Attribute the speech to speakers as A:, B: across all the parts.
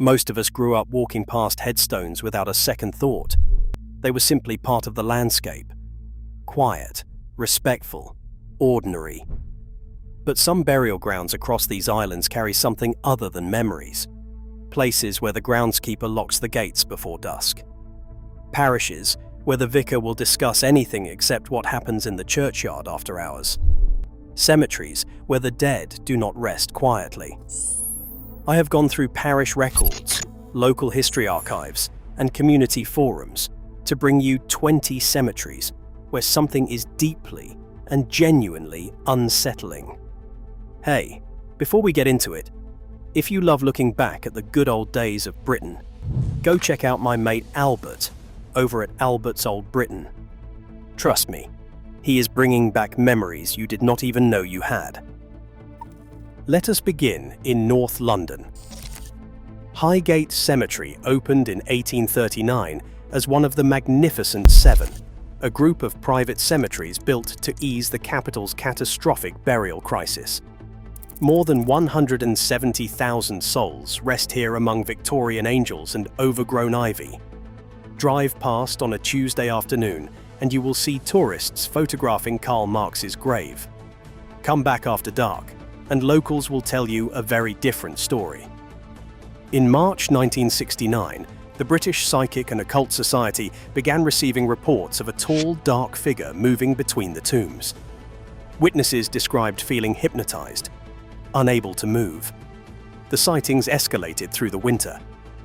A: Most of us grew up walking past headstones without a second thought. They were simply part of the landscape. Quiet, respectful, ordinary. But some burial grounds across these islands carry something other than memories. Places where the groundskeeper locks the gates before dusk. Parishes where the vicar will discuss anything except what happens in the churchyard after hours. Cemeteries where the dead do not rest quietly. I have gone through parish records, local history archives, and community forums to bring you 20 cemeteries where something is deeply and genuinely unsettling. Hey, before we get into it, if you love looking back at the good old days of Britain, go check out my mate Albert over at Albert's Old Britain. Trust me, he is bringing back memories you did not even know you had. Let us begin in North London. Highgate Cemetery opened in 1839 as one of the Magnificent Seven, a group of private cemeteries built to ease the capital's catastrophic burial crisis. More than 170,000 souls rest here among Victorian angels and overgrown ivy. Drive past on a Tuesday afternoon and you will see tourists photographing Karl Marx's grave. Come back after dark and locals will tell you a very different story. In March 1969, the British Psychic and Occult Society began receiving reports of a tall, dark figure moving between the tombs. Witnesses described feeling hypnotized, unable to move. The sightings escalated through the winter.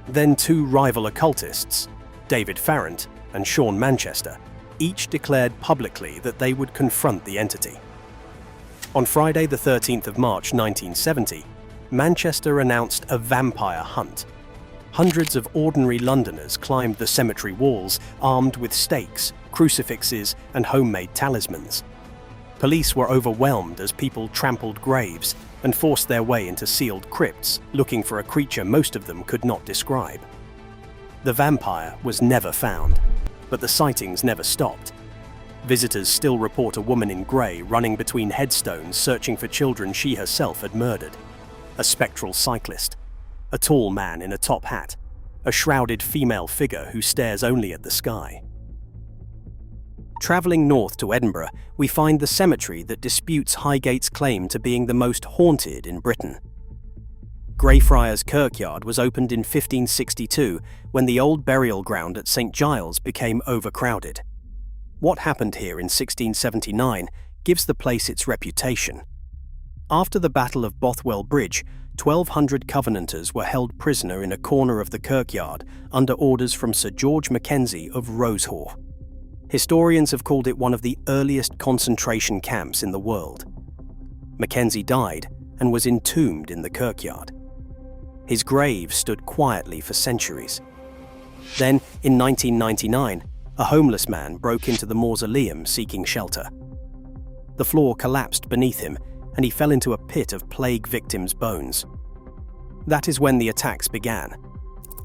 A: Then two rival occultists, David Farrant and Sean Manchester, each declared publicly that they would confront the entity. On Friday the 13th of March 1970, Manchester announced a vampire hunt. Hundreds of ordinary Londoners climbed the cemetery walls armed with stakes, crucifixes, and homemade talismans. Police were overwhelmed as people trampled graves and forced their way into sealed crypts, looking for a creature most of them could not describe. The vampire was never found, but the sightings never stopped. Visitors still report a woman in grey running between headstones searching for children she herself had murdered. A spectral cyclist, a tall man in a top hat, a shrouded female figure who stares only at the sky. Travelling north to Edinburgh, we find the cemetery that disputes Highgate's claim to being the most haunted in Britain. Greyfriars Kirkyard was opened in 1562 when the old burial ground at St Giles became overcrowded. What happened here in 1679 gives the place its reputation. After the Battle of Bothwell Bridge, 1,200 Covenanters were held prisoner in a corner of the kirkyard under orders from Sir George Mackenzie of Rosehaw. Historians have called it one of the earliest concentration camps in the world. Mackenzie died and was entombed in the kirkyard. His grave stood quietly for centuries. Then, in 1999, a homeless man broke into the mausoleum seeking shelter. The floor collapsed beneath him, and he fell into a pit of plague victims' bones. That is when the attacks began.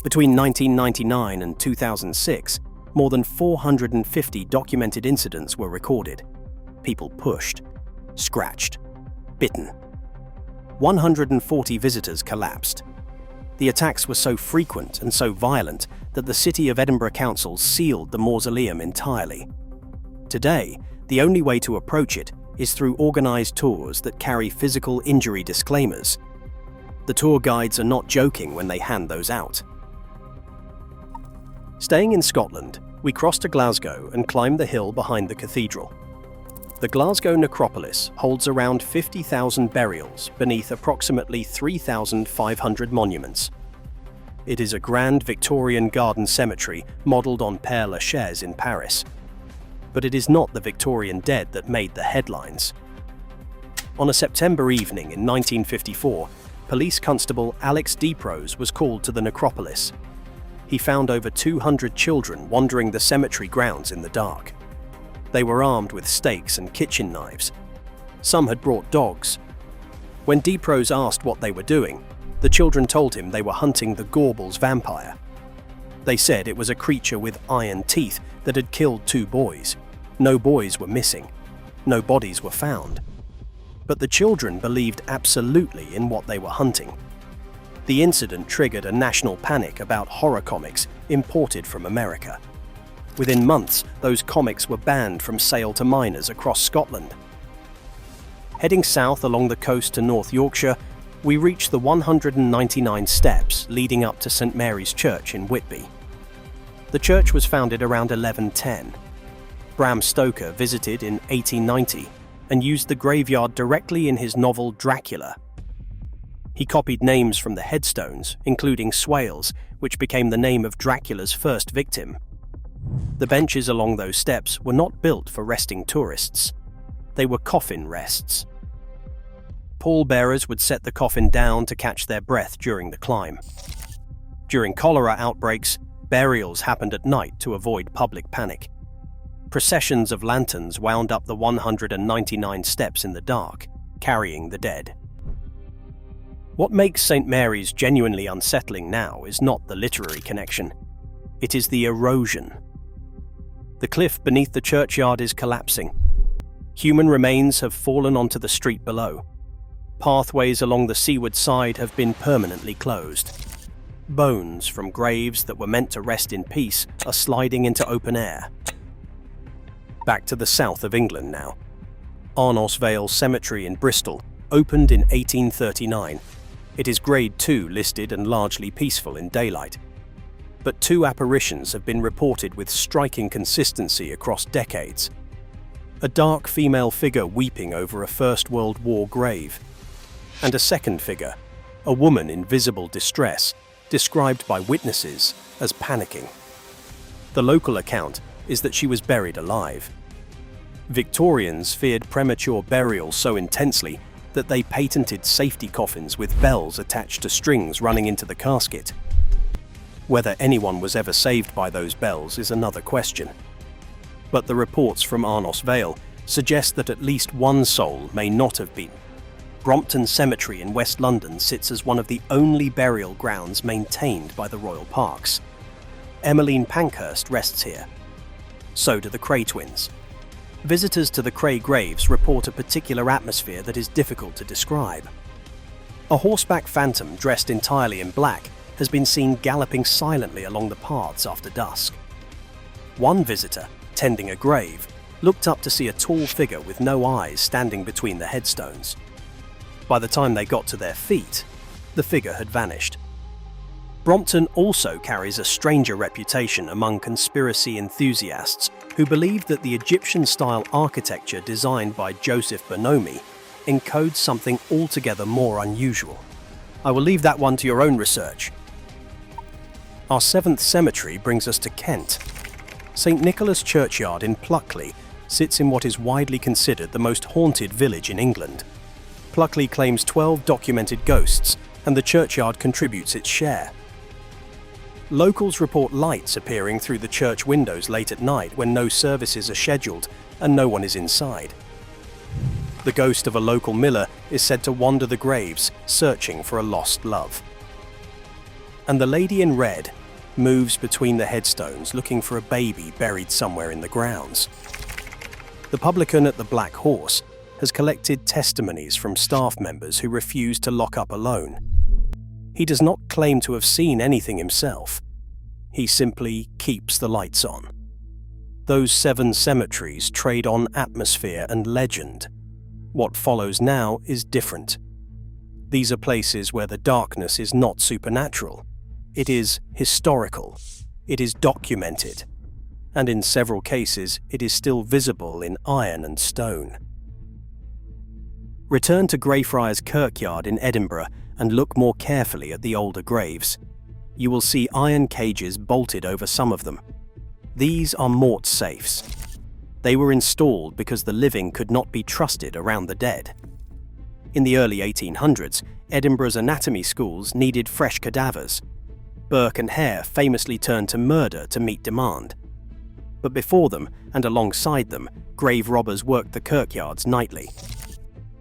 A: Between 1999 and 2006, more than 450 documented incidents were recorded. People pushed, scratched, bitten. 140 visitors collapsed. The attacks were so frequent and so violent that the City of Edinburgh Council sealed the mausoleum entirely. Today, the only way to approach it is through organised tours that carry physical injury disclaimers. The tour guides are not joking when they hand those out. Staying in Scotland, we crossed to Glasgow and climbed the hill behind the cathedral. The Glasgow necropolis holds around 50,000 burials beneath approximately 3,500 monuments. It is a grand Victorian garden cemetery modelled on Père Lachaise in Paris. But it is not the Victorian dead that made the headlines. On a September evening in 1954, Police Constable Alex Deeprose was called to the necropolis. He found over 200 children wandering the cemetery grounds in the dark. They were armed with stakes and kitchen knives. Some had brought dogs. When Deeprose asked what they were doing, the children told him they were hunting the Gorbals vampire. They said it was a creature with iron teeth that had killed 2 boys. No boys were missing. No bodies were found. But the children believed absolutely in what they were hunting. The incident triggered a national panic about horror comics imported from America. Within months, those comics were banned from sale to minors across Scotland. Heading south along the coast to North Yorkshire, we reach the 199 steps leading up to St Mary's Church in Whitby. The church was founded around 1110. Bram Stoker visited in 1890 and used the graveyard directly in his novel Dracula. He copied names from the headstones, including Swales, which became the name of Dracula's first victim. The benches along those steps were not built for resting tourists. They were coffin rests. Pallbearers would set the coffin down to catch their breath during the climb. During cholera outbreaks, burials happened at night to avoid public panic. Processions of lanterns wound up the 199 steps in the dark, carrying the dead. What makes St Mary's genuinely unsettling now is not the literary connection. It is the erosion. The cliff beneath the churchyard is collapsing. Human remains have fallen onto the street below. Pathways along the seaward side have been permanently closed. Bones from graves that were meant to rest in peace are sliding into open air. Back to the south of England now. Arnos Vale Cemetery in Bristol opened in 1839. It is Grade 2 listed and largely peaceful in daylight. But 2 apparitions have been reported with striking consistency across decades. A dark female figure weeping over a First World War grave, and a second figure, a woman in visible distress, described by witnesses as panicking. The local account is that she was buried alive. Victorians feared premature burial so intensely that they patented safety coffins with bells attached to strings running into the casket. Whether anyone was ever saved by those bells is another question. But the reports from Arnos Vale suggest that at least one soul may not have been. Brompton Cemetery in West London sits as one of the only burial grounds maintained by the Royal Parks. Emmeline Pankhurst rests here. So do the Cray twins. Visitors to the Cray graves report a particular atmosphere that is difficult to describe. A horseback phantom dressed entirely in black has been seen galloping silently along the paths after dusk. One visitor, tending a grave, looked up to see a tall figure with no eyes standing between the headstones. By the time they got to their feet, the figure had vanished. Brompton also carries a stranger reputation among conspiracy enthusiasts who believe that the Egyptian-style architecture designed by Joseph Bonomi encodes something altogether more unusual. I will leave that one to your own research. Our 7th cemetery brings us to Kent. St Nicholas Churchyard in Pluckley sits in what is widely considered the most haunted village in England. Pluckley claims 12 documented ghosts, and the churchyard contributes its share. Locals report lights appearing through the church windows late at night when no services are scheduled and no one is inside. The ghost of a local miller is said to wander the graves, searching for a lost love. And the lady in red moves between the headstones looking for a baby buried somewhere in the grounds. The publican at the Black Horse has collected testimonies from staff members who refuse to lock up alone. He does not claim to have seen anything himself. He simply keeps the lights on. Those 7 cemeteries trade on atmosphere and legend. What follows now is different. These are places where the darkness is not supernatural. It is historical. It is documented. And in several cases, it is still visible in iron and stone. Return to Greyfriars Kirkyard in Edinburgh and look more carefully at the older graves. You will see iron cages bolted over some of them. These are mort safes. They were installed because the living could not be trusted around the dead. In the early 1800s, Edinburgh's anatomy schools needed fresh cadavers. Burke and Hare famously turned to murder to meet demand. But before them, and alongside them, grave robbers worked the kirkyards nightly.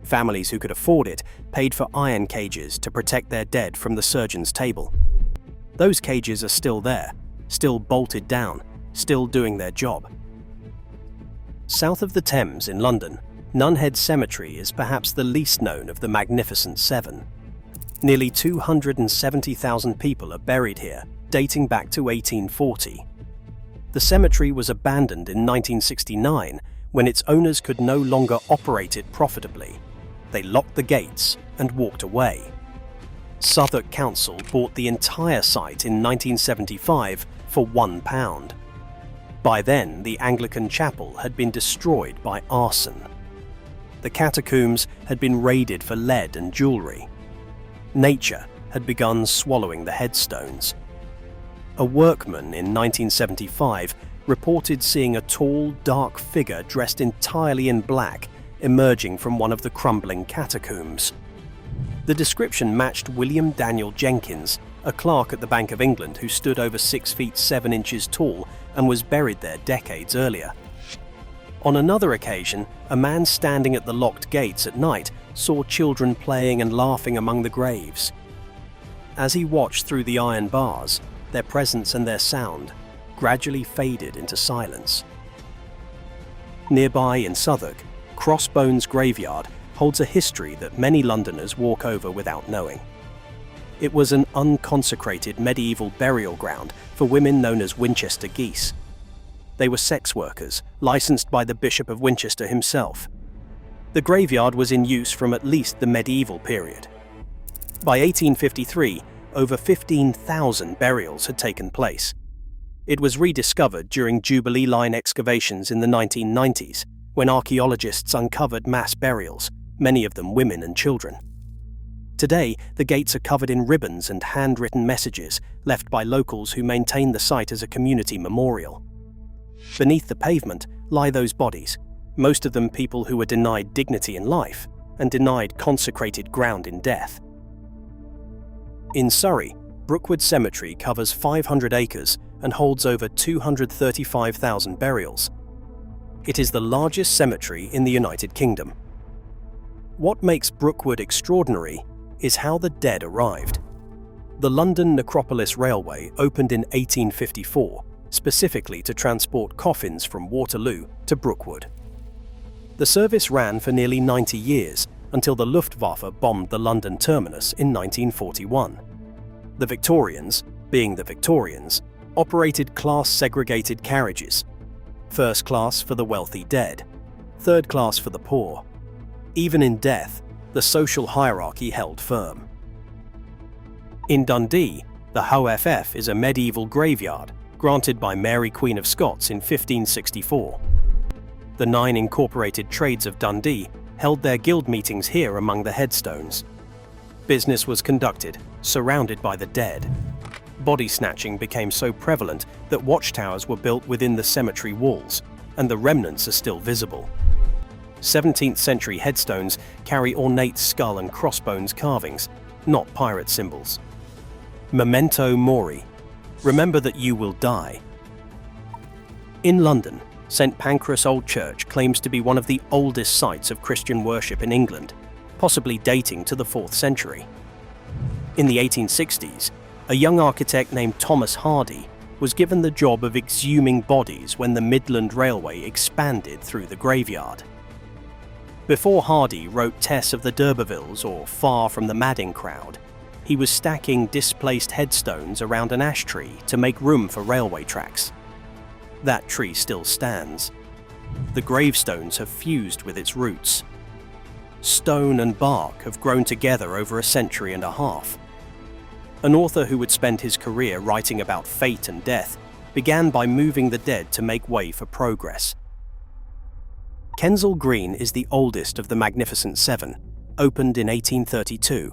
A: Families who could afford it paid for iron cages to protect their dead from the surgeon's table. Those cages are still there, still bolted down, still doing their job. South of the Thames in London, Nunhead Cemetery is perhaps the least known of the Magnificent Seven. Nearly 270,000 people are buried here, dating back to 1840. The cemetery was abandoned in 1969 when its owners could no longer operate it profitably. They locked the gates and walked away. Southwark Council bought the entire site in 1975 for £1. By then, the Anglican chapel had been destroyed by arson. The catacombs had been raided for lead and jewellery. Nature had begun swallowing the headstones. A workman in 1975 reported seeing a tall, dark figure dressed entirely in black emerging from one of the crumbling catacombs. The description matched William Daniel Jenkins, a clerk at the Bank of England who stood over 6 feet 7 inches tall and was buried there decades earlier. On another occasion, a man standing at the locked gates at night saw children playing and laughing among the graves. As he watched through the iron bars, their presence and their sound gradually faded into silence. Nearby in Southwark, Crossbones Graveyard holds a history that many Londoners walk over without knowing. It was an unconsecrated medieval burial ground for women known as Winchester geese. They were sex workers, licensed by the Bishop of Winchester himself. The graveyard was in use from at least the medieval period. By 1853, over 15,000 burials had taken place. It was rediscovered during Jubilee Line excavations in the 1990s, when archaeologists uncovered mass burials, many of them women and children. Today, the gates are covered in ribbons and handwritten messages left by locals who maintain the site as a community memorial. Beneath the pavement lie those bodies, most of them people who were denied dignity in life and denied consecrated ground in death. In Surrey, Brookwood Cemetery covers 500 acres and holds over 235,000 burials. It is the largest cemetery in the United Kingdom. What makes Brookwood extraordinary is how the dead arrived. The London Necropolis Railway opened in 1854, specifically to transport coffins from Waterloo to Brookwood. The service ran for nearly 90 years until the Luftwaffe bombed the London terminus in 1941. The Victorians, being the Victorians, operated class-segregated carriages. First class for the wealthy dead, third class for the poor. Even in death, the social hierarchy held firm. In Dundee, the Hoff is a medieval graveyard granted by Mary Queen of Scots in 1564. The 9 incorporated trades of Dundee held their guild meetings here among the headstones. Business was conducted, surrounded by the dead. Body snatching became so prevalent that watchtowers were built within the cemetery walls, and the remnants are still visible. 17th century headstones carry ornate skull and crossbones carvings, not pirate symbols. Memento mori. Remember that you will die. In London, St Pancras Old Church claims to be one of the oldest sites of Christian worship in England, possibly dating to the 4th century. In the 1860s, a young architect named Thomas Hardy was given the job of exhuming bodies when the Midland Railway expanded through the graveyard. Before Hardy wrote Tess of the d'Urbervilles or Far from the Madding Crowd, he was stacking displaced headstones around an ash tree to make room for railway tracks. That tree still stands. The gravestones have fused with its roots. Stone and bark have grown together over a century and a half. An author who would spend his career writing about fate and death began by moving the dead to make way for progress. Kensal Green is the oldest of the Magnificent Seven, opened in 1832.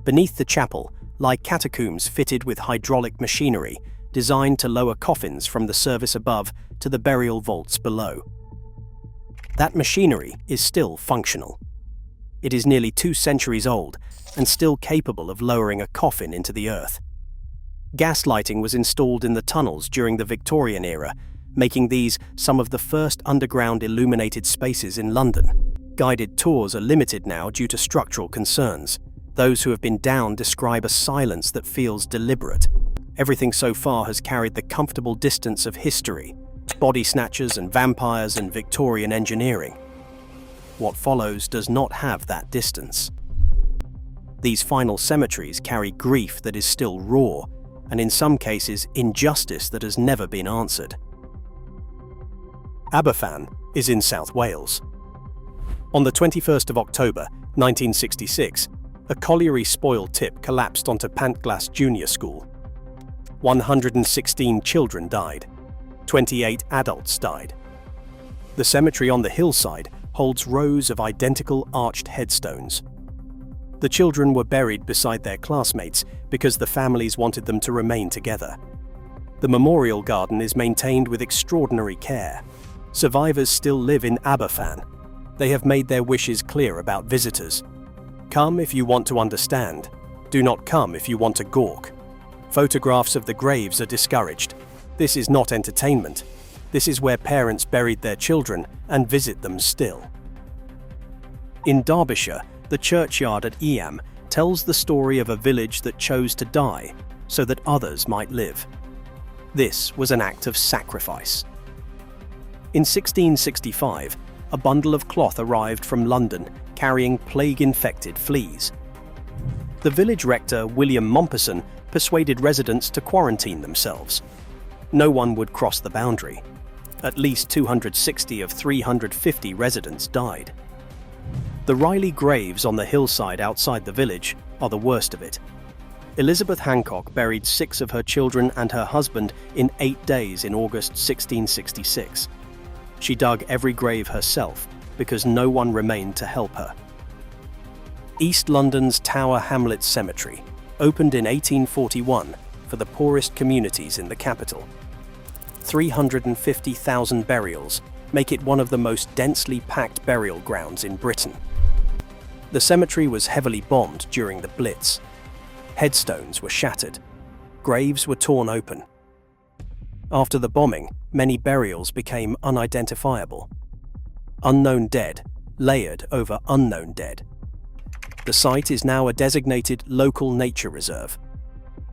A: Beneath the chapel lie catacombs fitted with hydraulic machinery designed to lower coffins from the service above to the burial vaults below. That machinery is still functional. It is nearly 2 centuries old and still capable of lowering a coffin into the earth. Gas lighting was installed in the tunnels during the Victorian era, making these some of the first underground illuminated spaces in London. Guided tours are limited now due to structural concerns. Those who have been down describe a silence that feels deliberate. Everything so far has carried the comfortable distance of history, body snatchers and vampires and Victorian engineering. What follows does not have that distance. These final cemeteries carry grief that is still raw, and in some cases injustice that has never been answered. Aberfan is in South Wales. On the 21st of October 1966, a colliery spoil tip collapsed onto Pantglas Junior School. 116 children died. 28 adults died. The cemetery on the hillside holds rows of identical arched headstones. The children were buried beside their classmates because the families wanted them to remain together. The memorial garden is maintained with extraordinary care. Survivors still live in Aberfan. They have made their wishes clear about visitors. Come if you want to understand. Do not come if you want to gawk. Photographs of the graves are discouraged. This is not entertainment. This is where parents buried their children and visit them still. In Derbyshire, the churchyard at Eyam tells the story of a village that chose to die so that others might live. This was an act of sacrifice. In 1665, a bundle of cloth arrived from London carrying plague-infected fleas. The village rector, William Mompesson, persuaded residents to quarantine themselves. No one would cross the boundary. At least 260 of 350 residents died. The Riley graves on the hillside outside the village are the worst of it. Elizabeth Hancock buried 6 of her children and her husband in 8 days in August 1666. She dug every grave herself because no one remained to help her. East London's Tower Hamlets Cemetery opened in 1841 for the poorest communities in the capital. 350,000 burials make it one of the most densely packed burial grounds in Britain. The cemetery was heavily bombed during the Blitz. Headstones were shattered. Graves were torn open. After the bombing, many burials became unidentifiable. Unknown dead layered over unknown dead. The site is now a designated local nature reserve.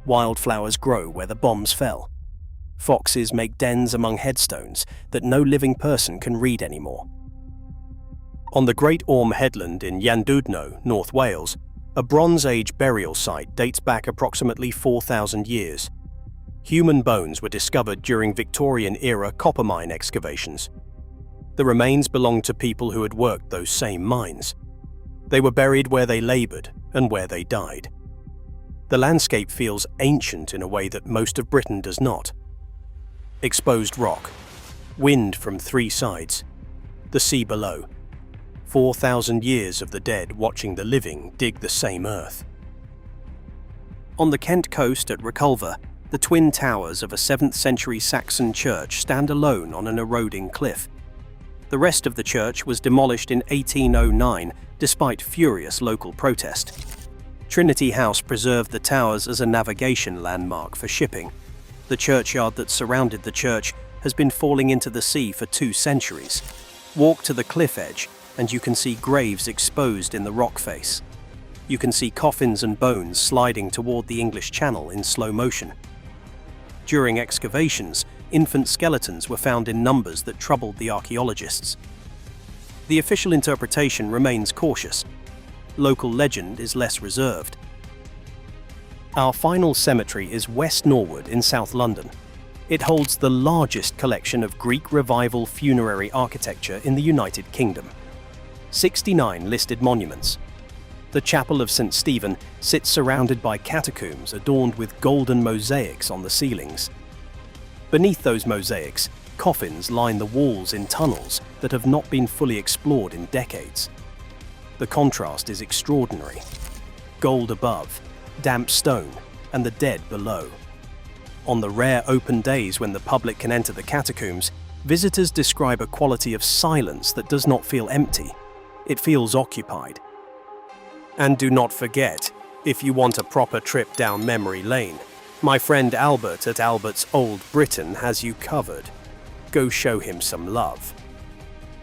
A: Wildflowers grow where the bombs fell. Foxes make dens among headstones that no living person can read anymore. On the Great Orme headland in Llandudno, North Wales, a Bronze Age burial site dates back approximately 4,000 years. Human bones were discovered during Victorian-era copper mine excavations. The remains belonged to people who had worked those same mines. They were buried where they laboured and where they died. The landscape feels ancient in a way that most of Britain does not. Exposed rock, wind from 3 sides, the sea below. 4,000 years of the dead watching the living dig the same earth. On the Kent coast at Reculver, the twin towers of a 7th century Saxon church stand alone on an eroding cliff. The rest of the church was demolished in 1809 despite furious local protest. Trinity House preserved the towers as a navigation landmark for shipping. The churchyard that surrounded the church has been falling into the sea for 2 centuries. Walk to the cliff edge and you can see graves exposed in the rock face. You can see coffins and bones sliding toward the English Channel in slow motion. During excavations, infant skeletons were found in numbers that troubled the archaeologists. The official interpretation remains cautious. Local legend is less reserved. Our final cemetery is West Norwood in South London. It holds the largest collection of Greek Revival funerary architecture in the United Kingdom. 69 listed monuments. The Chapel of St. Stephen sits surrounded by catacombs adorned with golden mosaics on the ceilings. Beneath those mosaics, coffins line the walls in tunnels that have not been fully explored in decades. The contrast is extraordinary. Gold above, damp stone, and the dead below. On the rare open days when the public can enter the catacombs, visitors describe a quality of silence that does not feel empty. It feels occupied. And do not forget, if you want a proper trip down memory lane, my friend Albert at Albert's Old Britain has you covered. Go show him some love.